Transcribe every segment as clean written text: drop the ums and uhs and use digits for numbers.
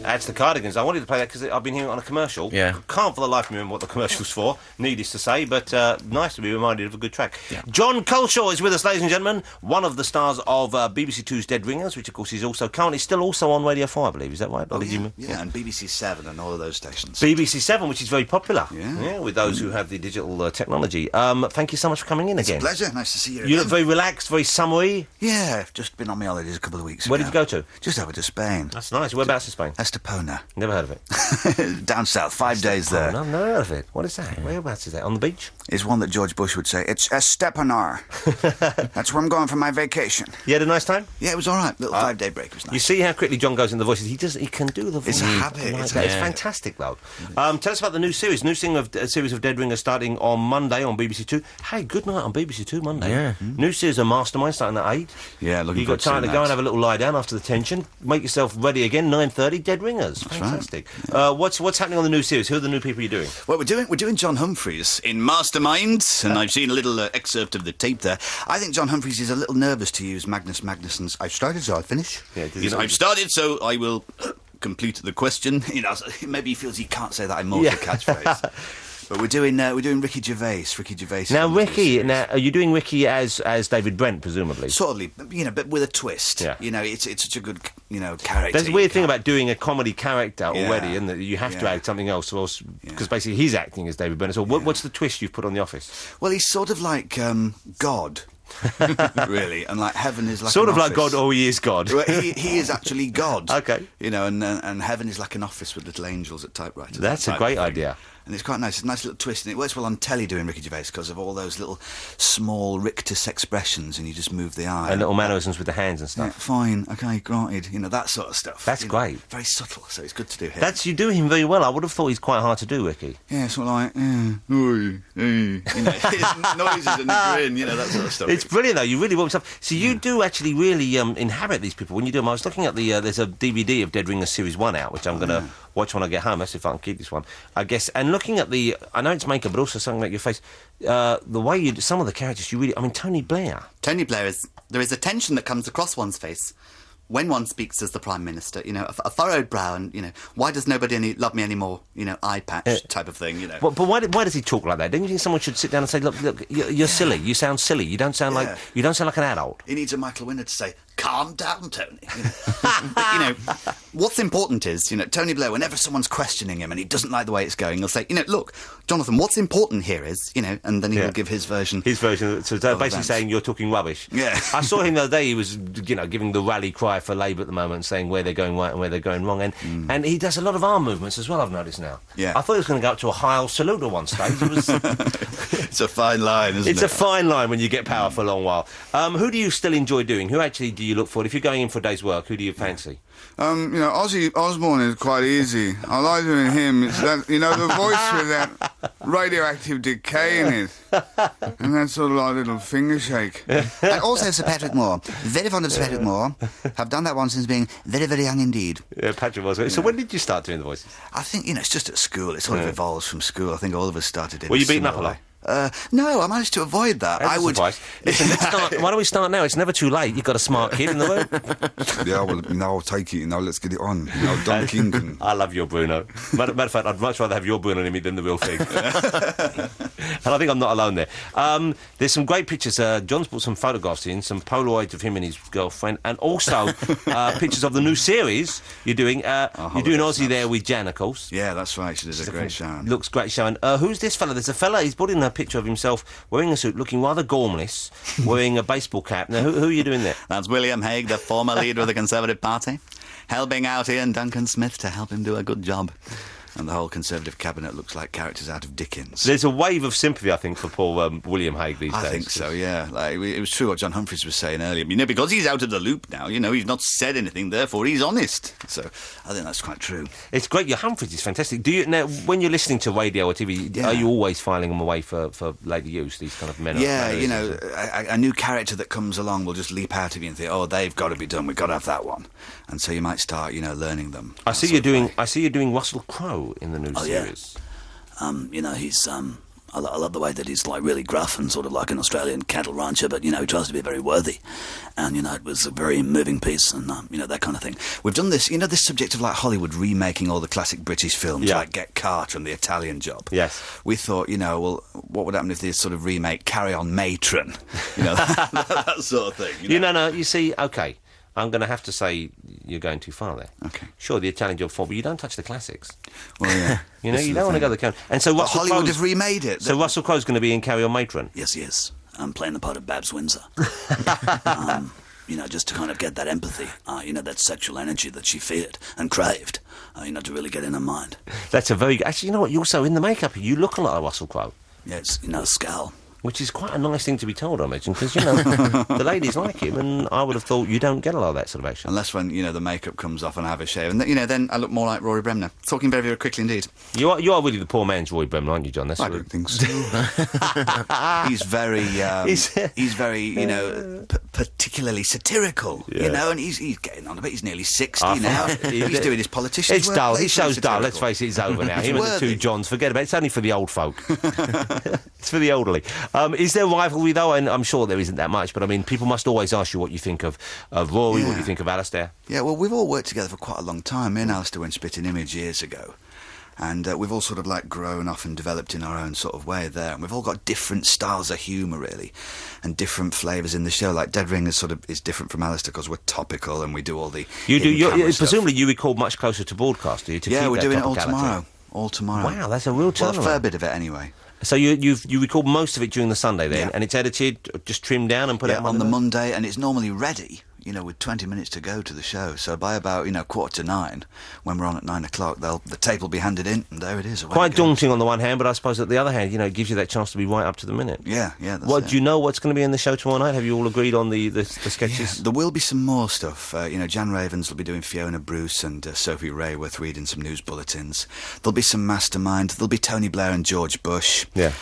That's the Cardigans. I wanted to play that because I've been hearing it on a commercial. Yeah. Can't for the life of me remember what the commercial's for, needless to say, but nice to be reminded of a good track. Yeah. John Culshaw is with us, ladies and gentlemen, one of the stars of BBC Two's Dead Ringers, which of course is also currently still also on Radio 4, I believe. Is that right? Yeah, and BBC 7 and all of those stations. BBC 7, which is very popular. Yeah. With those who have the digital technology. Thank you so much for coming in again. It's a pleasure. Nice to see you You look very relaxed, very summery. Yeah, I've just been on my holidays a couple of weeks ago. Where did you go to? Just over to Spain. That's nice. Whereabouts in Spain? Estepona. Never heard of it. Down south, 5 days there. I've never heard of it. What is that? Whereabouts is that? On the beach? It's one that George Bush would say. It's Estepanar. That's where I'm going for my vacation. You had a nice time? Yeah, it was all right. Little 5-day break was nice. You see how quickly John goes in the voices. He can do the voice. It's a habit. Like that. It's fantastic, though. Tell us about the new series. New series of Dead Ringers starting on Monday on BBC Two. Hey, good night on BBC Two Monday. Yeah. New series of Mastermind starting at 8. Yeah, looking You've got time to go and have a little lie down after the tension. Make yourself ready again. 9:30. Dead Ringers. That's fantastic. Right. What's happening on the new series? Who are the new people you're doing? Well, we're doing John Humphreys in Mastermind, and I've seen a little excerpt of the tape there. I think John Humphreys is a little nervous to use Magnus Magnussen's "I've started, so I'll finish." Yeah, I've started, so I will complete the question. You know, maybe he feels he can't say that immortal catchphrase. But we're doing Ricky Gervais. Now, are you doing Ricky as David Brent, presumably? Sort of, you know, but with a twist. Yeah. You know, it's such a good, you know, character. There's a weird thing about doing a comedy character already, Yeah. isn't it? You have to Yeah. add something else, because basically he's acting as David Brent. So what's the twist you've put on The Office? Well, he's sort of like God. Really, and like heaven is like sort an of like office. God, or he is God. Well, he is actually God. Okay. You know, and heaven is like an office with little angels at typewriters. That's a great idea. And it's quite nice. It's a nice little twist, and it works well on telly doing Ricky Gervais because of all those little small rictus expressions, and you just move the eye. And little mannerisms with the hands and Yeah, stuff. fine, okay, granted. You know, that sort of stuff. That's great. Very subtle, so it's good to do him. You do him very well. I would have thought he's quite hard to do, Ricky. Yeah, sort of like, oi, you know, his noises and the grin, you know, that sort of stuff. It's brilliant, though. You really want stuff. So you do actually really inhabit these people when you do them. I was looking at there's a DVD of Dead Ringers Series 1 out, which I'm going to watch when I get home. That's if I can keep this one, I guess. And looking at I know it's makeup, but also something like your face. The way some of the characters, Tony Blair. Tony Blair there is a tension that comes across one's face when one speaks as the Prime Minister, you know, a furrowed brow and, you know, why does nobody love me anymore, you know, eye patch type of thing, you know. But why does he talk like that? Don't you think someone should sit down and say, look, you're silly, you sound silly, you don't sound like an adult? He needs a Michael Winner to say, calm down, Tony. You know? But, you know, what's important is, you know, Tony Blair, whenever someone's questioning him and he doesn't like the way it's going, he'll say, you know, look, Jonathan, what's important here is, you know, and then he will give his version. So basically saying you're talking rubbish. Yeah. I saw him the other day, he was, you know, giving the rally cry for Labour at the moment, saying where they're going right and where they're going wrong. And he does a lot of arm movements as well, I've noticed now. Yeah. I thought he was going to go up to a Heil Salute at one stage. It's a fine line, isn't it? It's a fine line when you get power for a long while. Who do you still enjoy doing? Who actually do you look for? If you're going in for a day's work, who do you fancy? You know, Ozzy Osbourne is quite easy. I like doing him. It's that, you know, the voice with that radioactive decay in it. And that sort of like little finger shake. And also Sir Patrick Moore. Very fond of Sir Patrick Moore. Have done that one since being very, very young indeed. Yeah, Patrick was. So when did you start doing the voices? I think, you know, it's just at school. It sort of evolves from school. I think all of us started in Were you a beaten up a similar lot? way. No, I managed to avoid that. That's a surprise. Listen, why don't we start now? It's never too late. You've got a smart kid in the room. Yeah, well, now I'll take it, you know, let's get it on. You know, Don King. I love your Bruno. Matter of fact, I'd much rather have your Bruno in me than the real thing. And I think I'm not alone there. There's some great pictures. John's put some photographs in, some Polaroids of him and his girlfriend, and also pictures of the new series you're doing. You're doing Aussie there with Jan, of course. Yeah, that's right. She did a great show. Looks great show. And who's this fella? There's a fella, he's put in a picture of himself wearing a suit, looking rather gormless, wearing a baseball cap. Now, who are you doing there? That's William Hague, the former leader of the Conservative Party, helping out Ian Duncan Smith to help him do a good job. And the whole Conservative cabinet looks like characters out of Dickens. There's a wave of sympathy, I think, for poor William Hague these days. I think so, yeah. Like, it was true what John Humphreys was saying earlier. You know, because he's out of the loop now, you know, he's not said anything, therefore he's honest. So I think that's quite true. It's great. Your Humphreys is fantastic. Do you now, when you're listening to radio or TV, are you always filing them away for later use, these kind of men? Yeah, you know, a new character that comes along will just leap out of you and think, oh, they've got to be done, we've got to have that one. And so you might start, you know, learning them. I see you're doing Russell Crowe in the new series. You know, he's I love the way that he's like really gruff and sort of like an Australian cattle rancher, but, he tries to be very worthy. And, it was a very moving piece and, that kind of thing. We've done this, this subject of like Hollywood remaking all the classic British films, like Get Carter and The Italian Job. Yes. We thought, well, what would happen if they sort of remake Carry On Matron? That sort of thing. No, you see, OK, I'm going to have to say you're going too far there. OK. Sure, The Italian Job 4, but you don't touch the classics. Well, yeah. You don't want to go the count. And so But Hollywood have remade it. So Russell Crowe's going to be in Carry On Matron? Yes, he is. I'm playing the part of Babs Windsor. Just to kind of get that empathy, that sexual energy that she feared and craved, to really get in her mind. That's a very... Actually, you know what? You're also in the makeup. You look a lot like Russell Crowe. Yes, scowl. Which is quite a nice thing to be told, I imagine, because, the ladies like him, and I would have thought you don't get a lot of that sort of action. Unless when, the makeup comes off and I have a shave. And, then I look more like Rory Bremner. Talking very, very quickly indeed. You are really the poor man's Rory Bremner, aren't you, John? I don't think so. He's very, he's very, particularly satirical, and he's getting on a bit. He's nearly 60 now. He's doing his politician's It's work. dull. His show's dull. Let's face it, it's over now. Him and the two Johns, forget about it. It's only for the old folk. It's for the elderly. Is there rivalry, though? And I'm sure there isn't that much, but, I mean, people must always ask you what you think of Rory, what you think of Alistair. Yeah, well, we've all worked together for quite a long time. Me and Alistair went Spitting Image years ago. And we've all sort of like grown off and developed in our own sort of way there. And we've all got different styles of humour, really, and different flavours in the show. Like Dead Ring is different from Alistair because we're topical and we do all the presumably you record much closer to broadcast, do you? We're doing it all tomorrow. All tomorrow. Wow, that's a real turnaround. Well, a fair bit of it anyway. So you record most of it during the Sunday then, and it's edited, just trimmed down and put out on the Monday, and it's normally ready, with 20 minutes to go to the show. So by about, 8:45, when we're on at 9 o'clock, the tape will be handed in, and there it is. Quite daunting on the one hand, but I suppose at the other hand, it gives you that chance to be right up to the minute. Yeah, that's What do you know what's going to be in the show tomorrow night? Have you all agreed on the sketches? Yeah, there will be some more stuff. Jan Ravens will be doing Fiona Bruce and Sophie Rayworth reading some news bulletins. There'll be some Mastermind. There'll be Tony Blair and George Bush. Yeah.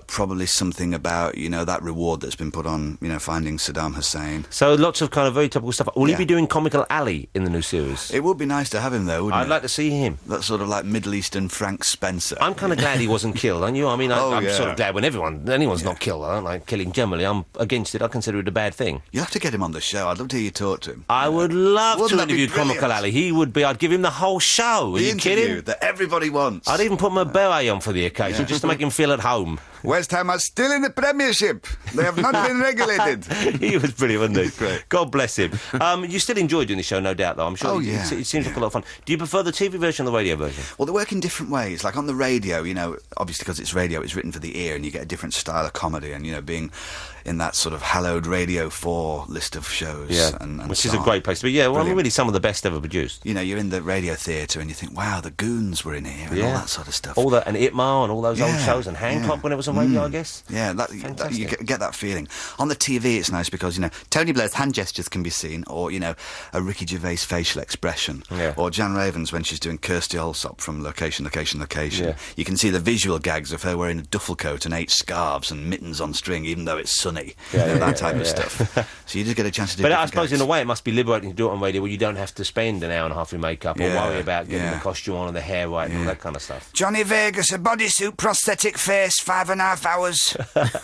Probably something about, that reward that's been put on, finding Saddam Hussein. So lots of kind of very topical stuff. Will he be doing Comical Ali in the new series? It would be nice to have him, though, wouldn't it? I'd like to see him. That's sort of like Middle Eastern Frank Spencer. I'm kind of glad he wasn't killed, aren't you? I mean, I'm sort of glad when anyone's not killed. I don't like killing generally. I'm against it. I consider it a bad thing. You'll have to get him on the show. I'd love to hear you talk to him. I would love to interview Comical Ali. He would be... I'd give him the whole show. Are you kidding? That everybody wants. I'd even put my beret on for the occasion, just to make him feel at home. West Ham are still in the Premiership. They have not been regulated. He was brilliant, wasn't he? Great. God bless him. You still enjoy doing the show, no doubt, though. I'm sure. Oh, yeah. It seems like a lot of fun. Do you prefer the TV version or the radio version? Well, they work in different ways. Like on the radio, obviously because it's radio, it's written for the ear, and you get a different style of comedy. And being in that sort of hallowed Radio 4 list of shows, which is a great place to be. Yeah, well, really some of the best ever produced. You're in the radio theatre, and you think, wow, the Goons were in here, and all that sort of stuff. All that, and Itmar, and all those old shows, and Hancock when it was on radio, I guess. Yeah, you get that feeling. On the TV, it's nice because, Tony Blair's hand gestures can be seen, or, a Ricky Gervais facial expression, or Jan Ravens when she's doing Kirsty Allsop from Location. Yeah. You can see the visual gags of her wearing a duffel coat and 8 scarves and mittens on string, even though it's sunny. That type of stuff. So you just get a chance to do. But I suppose in a way it must be liberating to do it on radio where you don't have to spend an hour and a half in makeup or worry about getting the costume on and the hair right and all that kind of stuff. Johnny Vegas, a bodysuit, prosthetic face, 5.5 hours.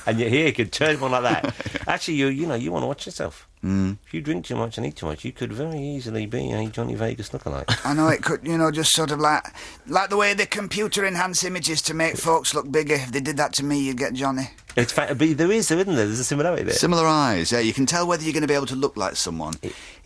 And you're here, you could turn one like that. Actually, you want to watch yourself. If you drink too much and eat too much, you could very easily be a Johnny Vegas lookalike. I know it could, just sort of like the way they computer enhance images to make folks look bigger. If they did that to me, you'd get Johnny. It's fact, but isn't there? There's a similarity there. Similar eyes, yeah. You can tell whether you're going to be able to look like someone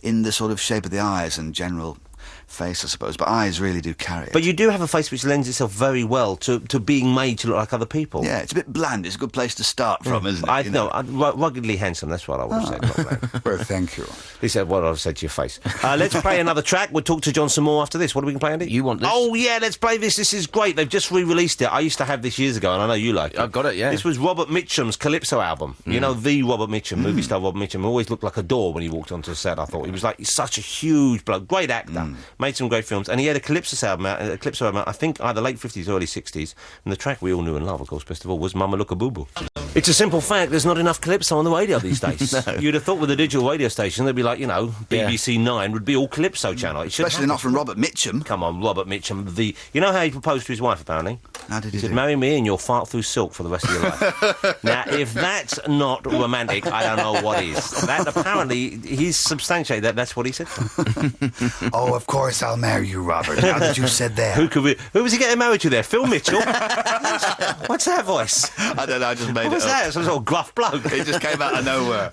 in the sort of shape of the eyes and general face, I suppose, but eyes really do carry it. But you do have a face which lends itself very well to being made to look like other people. Yeah, it's a bit bland. It's a good place to start from, isn't it? Ruggedly handsome, that's what I would have said. Not bland. Well, thank you. He said what I've said to your face. Let's play another track. We'll talk to John some more after this. What are we going to play, Andy? You want this? Oh, yeah, let's play this. This is great. They've just re-released it. I used to have this years ago, and I know you like it. I've got it, yeah. This was Robert Mitchum's Calypso album. You know, the Robert Mitchum, movie star Robert Mitchum, who always looked like a door when he walked onto the set, I thought. He was like such a huge bloke, great actor, made some great films, and he had a Calypso album out, I think either late 50s, early 60s, and the track we all knew and love, of course, best of all, was Mama Look a Boo Boo. It's a simple fact, there's not enough Calypso on the radio these days. No. You'd have thought with a digital radio station, they'd be like, BBC 9 would be all Calypso channel. Especially not from Robert Mitchum. Come on, Robert Mitchum, you know how he proposed to his wife, apparently? How did He he said, do? marry me and you'll fart through silk for the rest of your life. Now, if that's not romantic, I don't know what is. That apparently, he's substantiated that. That's what he said. Oh, of course I'll marry you, Robert, now that you've said that. Who was he getting married to there? Phil Mitchell? What's that voice? I don't know, I just made What was it up. that? Some sort of gruff bloke. It just came out of nowhere.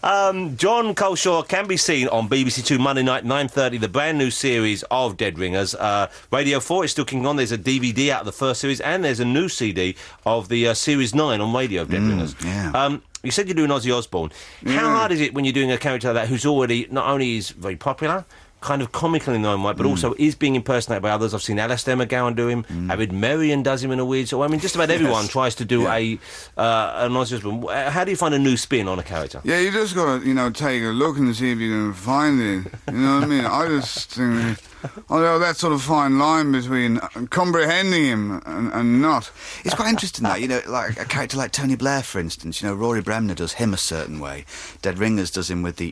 John Culshaw can be seen on BBC Two Monday night, 9:30, the brand new series of Dead Ringers. Radio 4 is still kicking on. There's a DVD out of the first series, and there's a new CD of the Series 9 on radio of Dead Ringers. yeah. You said you're doing Ozzy Osbourne. How hard is it when you're doing a character like that who's already, not only is very popular, kind of comical in their own way, but also is being impersonated by others? I've seen Alistair McGowan do him, Avid Merrian does him in a weird sort of way. I mean, just about everyone tries to do an Ozzy Osbourne. How do you find a new spin on a character? Yeah, you just gotta, take a look and see if you can find it. You know what I mean? I just think, although that sort of fine line between comprehending him and not. It's quite interesting that, like a character like Tony Blair, for instance, Rory Bremner does him a certain way. Dead Ringers does him with the,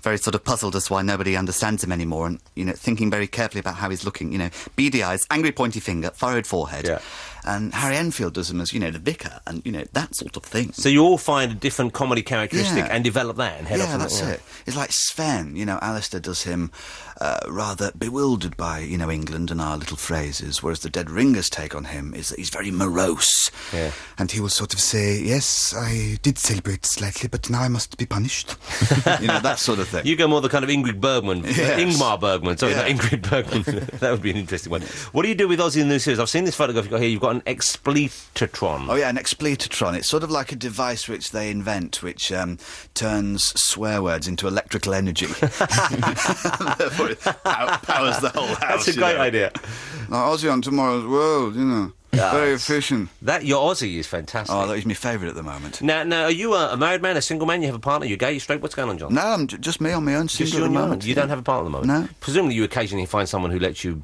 very sort of puzzled as to why nobody understands him anymore, and thinking very carefully about how he's looking. Beady eyes, angry pointy finger, furrowed forehead. Yeah. And Harry Enfield does him as, the vicar, and, that sort of thing. So you all find a different comedy characteristic Yeah. and develop that and head off. Yeah, that's it. It's like Sven, Alistair does him rather bewildered by, England and our little phrases, whereas the Dead Ringers take on him is that he's very morose. Yeah. And he will sort of say, yes, I did celebrate slightly, but now I must be punished. That sort of thing. You go more the kind of Ingrid Bergman, Yes. Ingmar Bergman, sorry, not Yeah. Ingrid Bergman. That would be an interesting one. What do you do with Ozzy in the new series? I've seen this photograph you've got here. You've got an expletatron. Oh, yeah, an expletatron. It's sort of like a device which they invent, which turns swear words into electrical energy. Therefore, it powers the whole house. That's a great idea. Like Ozzy on Tomorrow's World, very efficient. That your Ozzy is fantastic. Oh, that is my favourite at the moment. Now, are you a married man, a single man? You have a partner? You're gay? You straight? What's going on, John? No, I'm just me on my own, Just single you at on the your own. moment. You don't have a partner at the moment. No. Presumably, you occasionally find someone who lets you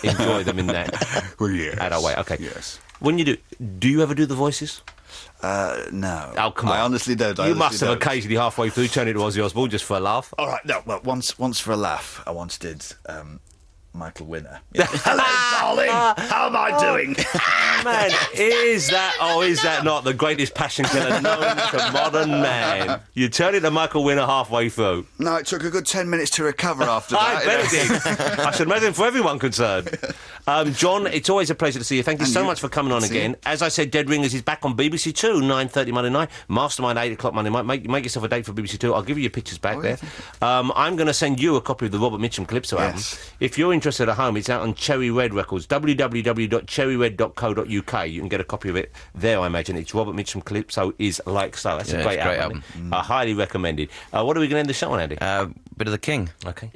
enjoy them in that Well, yes. adult way. Okay. Yes. When you do you ever do the voices? No. Oh, come on. I honestly don't. You must have occasionally halfway through turned it to Ozzy Osbourne just for a laugh. All right, no, well, once for a laugh, I once did Michael Winner. Hello, darling. How am I doing? Man, is that not the greatest passion killer known to modern man? You turn it to Michael Winner halfway through. No, it took a good 10 minutes to recover after I that. bet it did. I should imagine for everyone concerned. John, it's always a pleasure to see you. Thank you so much for coming on again. As I said, Dead Ringers is back on BBC Two, 9:30 Monday night. Mastermind, 8 o'clock Monday night. Make yourself a date for BBC Two. I'll give you your pictures back there. I'm going to send you a copy of the Robert Mitchum Calypso album. If you're interested at home, it's out on Cherry Red Records, www.cherryred.co.uk. You can get a copy of it there, I imagine. It's Robert Mitchum Calypso is like so. That's a great album. I highly recommend it. What are we going to end the show on, Andy? Bit of the King. Okay.